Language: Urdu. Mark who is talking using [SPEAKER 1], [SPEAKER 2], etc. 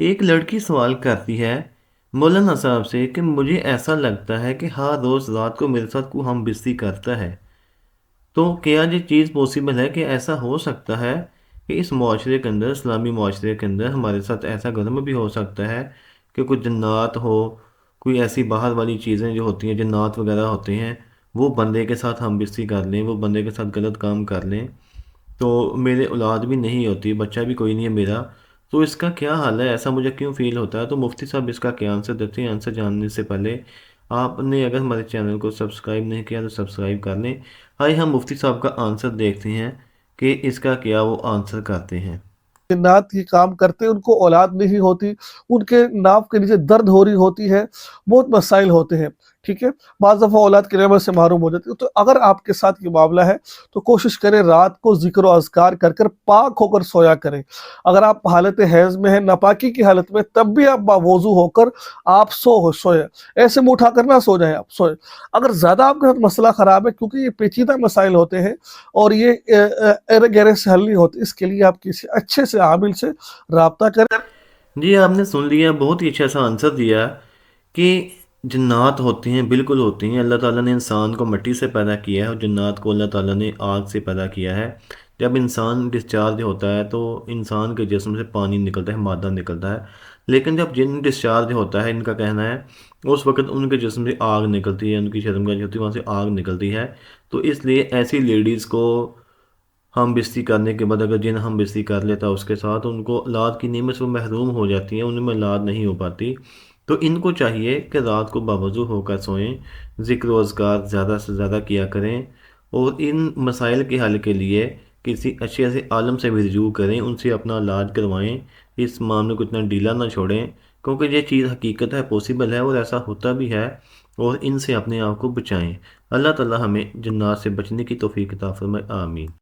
[SPEAKER 1] ایک لڑکی سوال کرتی ہے مولانا صاحب سے کہ مجھے ایسا لگتا ہے کہ ہر روز رات کو میرے ساتھ کوئی ہم بستری کرتا ہے، تو کیا یہ چیز پاسبل ہے کہ ایسا ہو سکتا ہے کہ اس معاشرے کے اندر، اسلامی معاشرے کے اندر ہمارے ساتھ ایسا گرم بھی ہو سکتا ہے کہ کوئی جنات ہو، کوئی ایسی باہر والی چیزیں جو ہوتی ہیں، جنات وغیرہ ہوتے ہیں، وہ بندے کے ساتھ ہم بستری کر لیں، وہ بندے کے ساتھ غلط کام کر لیں، تو میرے اولاد بھی نہیں ہوتی، بچہ بھی کوئی نہیں ہے میرا، تو اس کا کیا حال ہے؟ ایسا مجھے کیوں فیل ہوتا ہے؟ تو مفتی صاحب اس کا کیا آنسر دیتے ہیں؟ آنسر جاننے سے پہلے آپ نے اگر ہمارے چینل کو سبسکرائب نہیں کیا تو سبسکرائب کر لیں۔ آئے ہم مفتی صاحب کا آنسر دیکھتے ہیں کہ اس کا کیا وہ آنسر کرتے ہیں۔
[SPEAKER 2] جنات یہ کام کرتے ان کو اولاد نہیں ہوتی، ان کے ناف کے نیچے درد ہو رہی ہوتی ہے، بہت مسائل ہوتے ہیں، ٹھیک ہے، بعض دفعہ اولاد کی نعمت سے محروم ہو جاتی ہے۔ تو اگر آپ کے ساتھ یہ معاملہ ہے تو کوشش کریں رات کو ذکر و اذکار کر کر پاک ہو کر سویا کریں۔ اگر آپ حالت حیض میں ہیں، ناپاکی کی حالت میں، تب بھی آپ باوضو ہو کر آپ سوئے، ایسے منہ اٹھا کر نہ سو جائیں، آپ سوئے۔ اگر زیادہ آپ کے ساتھ مسئلہ خراب ہے، کیونکہ یہ پیچیدہ مسائل ہوتے ہیں اور یہ ایرے گیرے سے حل نہیں ہوتے، اس کے لیے آپ کسی اچھے سے عامل سے رابطہ کریں۔
[SPEAKER 1] جی آپ نے سن لیا، بہت ہی اچھا سا آنسر دیا کہ جنات ہوتے ہیں، بالکل ہوتے ہیں۔ اللہ تعالیٰ نے انسان کو مٹی سے پیدا کیا ہے اور جنات کو اللہ تعالیٰ نے آگ سے پیدا کیا ہے۔ جب انسان ڈسچارج ہوتا ہے تو انسان کے جسم سے پانی نکلتا ہے، مادہ نکلتا ہے، لیکن جب جن ڈسچارج ہوتا ہے، ان کا کہنا ہے اس وقت ان کے جسم سے آگ نکلتی ہے، ان کی شرمگاہ جو ہوتی ہے وہاں سے آگ نکلتی ہے۔ تو اس لیے ایسی لیڈیز کو ہم بستری کرنے کے بعد اگر جن ہم بستری کر لیتا ہے اس کے ساتھ، ان کو اولاد کی نعمت سے وہ محروم ہو جاتی ہیں، ان میں اولاد نہیں ہو پاتی۔ تو ان کو چاہیے کہ رات کو باوضو ہو کر سوئیں، ذکر و اذکار زیادہ سے زیادہ کیا کریں، اور ان مسائل کے حل کے لیے کسی اچھے سے عالم سے بھی رجوع کریں، ان سے اپنا علاج کروائیں، اس معاملے کو اتنا ڈھیلا نہ چھوڑیں، کیونکہ یہ چیز حقیقت ہے، پاسبل ہے اور ایسا ہوتا بھی ہے، اور ان سے اپنے آپ کو بچائیں۔ اللہ تعالی ہمیں جنات سے بچنے کی توفیق عطا فرمائے، آمین۔